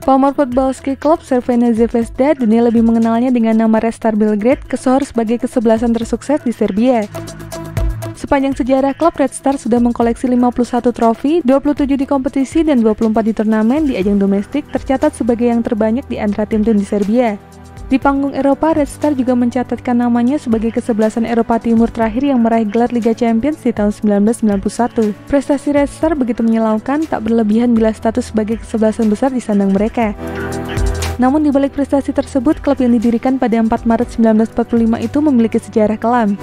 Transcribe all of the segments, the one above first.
Former Futbolski Klub Crvena Zvezda, dunia lebih mengenalnya dengan nama Red Star Belgrade, kesohor sebagai kesebelasan tersukses di Serbia. Sepanjang sejarah klub Red Star sudah mengkoleksi 51 trofi, 27 di kompetisi dan 24 di turnamen di ajang domestik, tercatat sebagai yang terbanyak di antara tim-tim di Serbia. Di panggung Eropa, Red Star juga mencatatkan namanya sebagai kesebelasan Eropa Timur terakhir yang meraih gelar Liga Champions di tahun 1991. Prestasi Red Star begitu menyilaukan, tak berlebihan bila status sebagai kesebelasan besar disandang mereka. Namun di balik prestasi tersebut, klub yang didirikan pada 4 Maret 1945 itu memiliki sejarah kelam.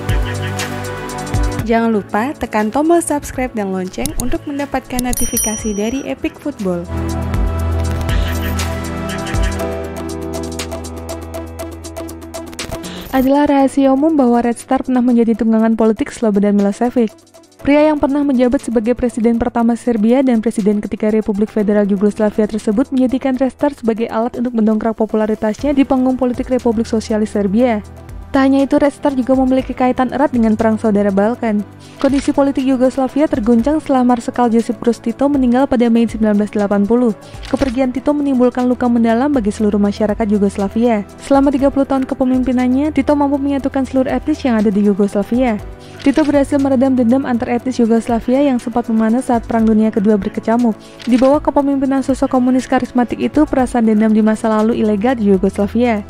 Jangan lupa tekan tombol subscribe dan lonceng untuk mendapatkan notifikasi dari Epic Football. Adalah rahasia umum bahwa Red Star pernah menjadi tunggangan politik Slobodan Milošević. Pria yang pernah menjabat sebagai presiden pertama Serbia dan presiden ketika Republik Federal Yugoslavia tersebut menjadikan Red Star sebagai alat untuk mendongkrak popularitasnya di panggung politik Republik Sosialis Serbia. Tak hanya itu, Red Star juga memiliki kaitan erat dengan Perang Saudara Balkan. Kondisi politik Yugoslavia terguncang setelah Marsekal Josip Broz Tito meninggal pada Mei 1980. Kepergian Tito menimbulkan luka mendalam bagi seluruh masyarakat Yugoslavia. Selama 30 tahun kepemimpinannya, Tito mampu menyatukan seluruh etnis yang ada di Yugoslavia. Tito berhasil meredam dendam antar etnis Yugoslavia yang sempat memanas saat Perang Dunia Kedua berkecamuk. Di bawah kepemimpinan sosok komunis karismatik itu, perasaan dendam di masa lalu ilegal di Yugoslavia.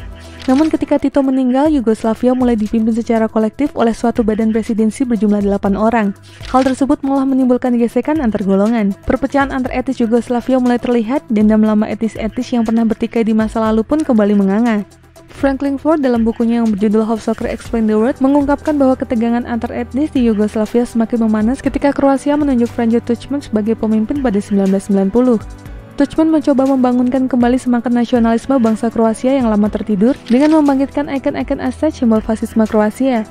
Namun ketika Tito meninggal, Yugoslavia mulai dipimpin secara kolektif oleh suatu badan presidensi berjumlah 8 orang. Hal tersebut malah menimbulkan gesekan antar golongan. Perpecahan antar etnis Yugoslavia mulai terlihat, dendam lama etnis-etnis yang pernah bertikai di masa lalu pun kembali menganga. Franklin Ford dalam bukunya yang berjudul How Soccer Explained the World mengungkapkan bahwa ketegangan antar etnis di Yugoslavia semakin memanas ketika Kroasia menunjuk Franjo Tuđman sebagai pemimpin pada 1990. Tuđman mencoba membangunkan kembali semangat nasionalisme bangsa Kroasia yang lama tertidur dengan membangkitkan ikon-ikon Asad simbol fasisme Kroasia.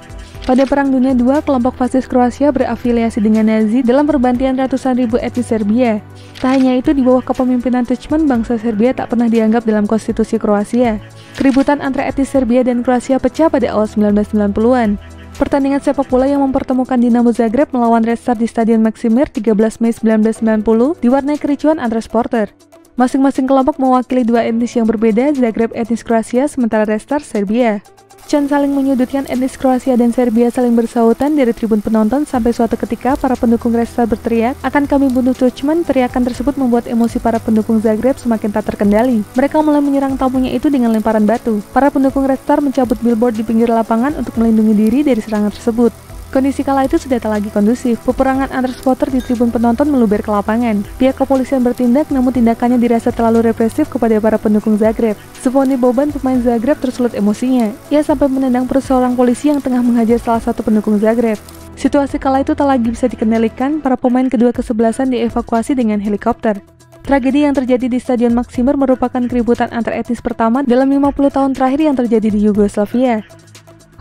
Pada Perang Dunia II, kelompok fasis Kroasia berafiliasi dengan Nazi dalam perbantian ratusan ribu etnis Serbia. Tak hanya itu, di bawah kepemimpinan Tuđman, bangsa Serbia tak pernah dianggap dalam konstitusi Kroasia. Keributan antara etnis Serbia dan Kroasia pecah pada awal 1990-an. Pertandingan sepak bola yang mempertemukan Dinamo Zagreb melawan Red Star di Stadion Maksimir 13 Mei 1990 diwarnai kericuan antar supporter. Masing-masing kelompok mewakili dua etnis yang berbeda, Zagreb etnis Kroasia sementara Red Star Serbia. Can saling menyudutkan etnis Kroasia dan Serbia saling bersautan dari tribun penonton sampai suatu ketika para pendukung Red Star berteriak, "Akan kami bunuh Tuđman." Teriakan tersebut membuat emosi para pendukung Zagreb semakin tak terkendali. Mereka mulai menyerang tamunya itu dengan lemparan batu. Para pendukung Red Star mencabut billboard di pinggir lapangan untuk melindungi diri dari serangan tersebut. Kondisi kala itu sudah tak lagi kondusif. Peperangan antar supporter di tribun penonton meluber ke lapangan. Pihak kepolisian bertindak, namun tindakannya dirasa terlalu represif kepada para pendukung Zagreb. Zvonimir Boban, pemain Zagreb, tersulut emosinya. Ia sampai menendang perut seorang polisi yang tengah menghajar salah satu pendukung Zagreb. Situasi kala itu tak lagi bisa dikendalikan. Para pemain kedua kesebelasan dievakuasi dengan helikopter. Tragedi yang terjadi di Stadion Maksimir merupakan keributan antar etnis pertama dalam 50 tahun terakhir yang terjadi di Yugoslavia.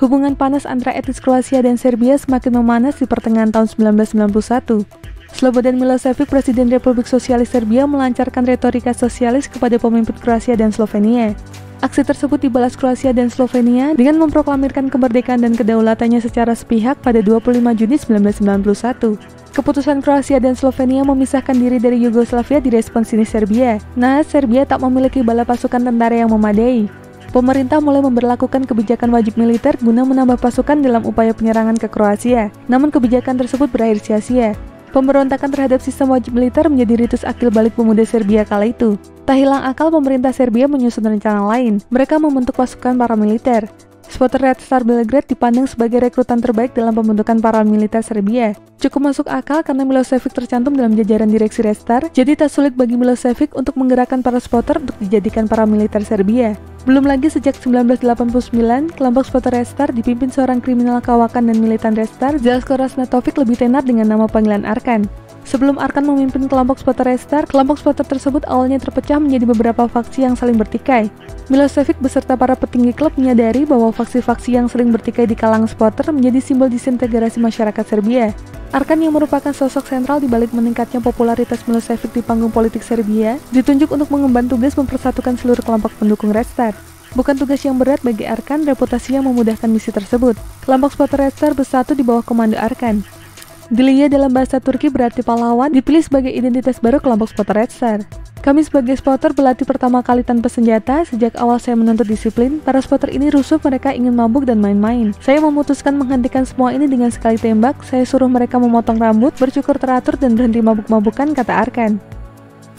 Hubungan panas antara etnis Kroasia dan Serbia semakin memanas di pertengahan tahun 1991. Slobodan Milošević, Presiden Republik Sosialis Serbia, melancarkan retorika sosialis kepada pemimpin Kroasia dan Slovenia. Aksi tersebut dibalas Kroasia dan Slovenia dengan memproklamirkan kemerdekaan dan kedaulatannya secara sepihak pada 25 Juni 1991. Keputusan Kroasia dan Slovenia memisahkan diri dari Yugoslavia direspons sini Serbia. Nah, Serbia tak memiliki bala pasukan tentara yang memadai. Pemerintah mulai memberlakukan kebijakan wajib militer guna menambah pasukan dalam upaya penyerangan ke Kroasia. Namun kebijakan tersebut berakhir sia-sia. Pemberontakan terhadap sistem wajib militer menjadi ritus akil balik pemuda Serbia kala itu. Tak hilang akal, pemerintah Serbia menyusun rencana lain. Mereka membentuk pasukan paramiliter. Supporter Red Star Belgrade dipandang sebagai rekrutan terbaik dalam pembentukan paramiliter Serbia. Cukup masuk akal karena Milošević tercantum dalam jajaran direksi Red Star, jadi tak sulit bagi Milošević untuk menggerakkan para supporter untuk dijadikan paramiliter Serbia. Belum lagi sejak 1989, kelompok supporter Red Star dipimpin seorang kriminal kawakan dan militan Red Star, Željko Rasnatović, lebih tenar dengan nama panggilan Arkan. Sebelum Arkan memimpin kelompok supporter Red Star, kelompok supporter tersebut awalnya terpecah menjadi beberapa faksi yang saling bertikai. Milošević beserta para petinggi klub menyadari bahwa faksi-faksi yang sering bertikai di kalangan supporter menjadi simbol disintegrasi masyarakat Serbia. Arkan yang merupakan sosok sentral di balik meningkatnya popularitas Milošević di panggung politik Serbia, ditunjuk untuk mengemban tugas mempersatukan seluruh kelompok pendukung Red Star. Bukan tugas yang berat bagi Arkan, reputasinya memudahkan misi tersebut. Kelompok supporter Red Star bersatu di bawah komando Arkan. Dilia dalam bahasa Turki berarti pahlawan, dipilih sebagai identitas baru kelompok supporter Red Star. Kami sebagai spotter berlatih pertama kali tanpa senjata. Sejak awal saya menuntut disiplin. Para spotter ini rusuh, mereka ingin mabuk dan main-main. Saya memutuskan menghentikan semua ini dengan sekali tembak. Saya suruh mereka memotong rambut, bercukur teratur, dan berhenti mabuk-mabukan, kata Arkan.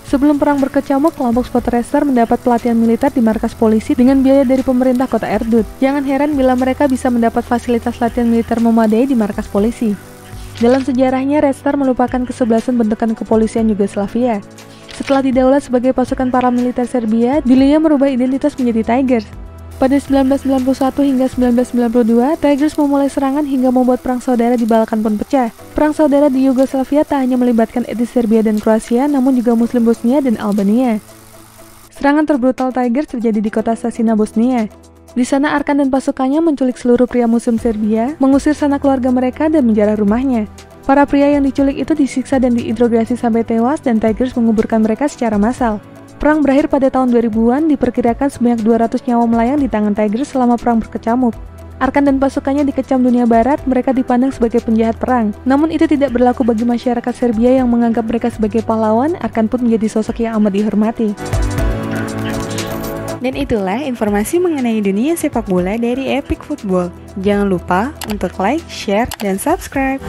Sebelum perang berkecamuk, kelompok spotter Restar mendapat pelatihan militer di markas polisi dengan biaya dari pemerintah kota Erdut. Jangan heran bila mereka bisa mendapat fasilitas latihan militer memadai di markas polisi. Dalam sejarahnya, Restar melupakan kesebelasan bentukan kepolisian Yugoslavia. Setelah didaulat sebagai pasukan paramiliter Serbia, Dilia merubah identitas menjadi Tigers. Pada 1991 hingga 1992, Tigers memulai serangan hingga membuat perang saudara di Balkan pun pecah. Perang saudara di Yugoslavia tak hanya melibatkan etnis Serbia dan Kroasia, namun juga Muslim Bosnia dan Albania. Serangan terbrutal Tigers terjadi di kota Sasina, Bosnia. Di sana Arkan dan pasukannya menculik seluruh pria Muslim Serbia, mengusir sanak keluarga mereka dan menjarah rumahnya. Para pria yang diculik itu disiksa dan diinterogasi sampai tewas dan Tigers menguburkan mereka secara massal. Perang berakhir pada tahun 2000-an, diperkirakan sebanyak 200 nyawa melayang di tangan Tigers selama perang berkecamuk. Arkan dan pasukannya dikecam dunia barat, mereka dipandang sebagai penjahat perang. Namun itu tidak berlaku bagi masyarakat Serbia yang menganggap mereka sebagai pahlawan. Arkan pun menjadi sosok yang amat dihormati. Dan itulah informasi mengenai dunia sepak bola dari Epic Football. Jangan lupa untuk like, share, dan subscribe.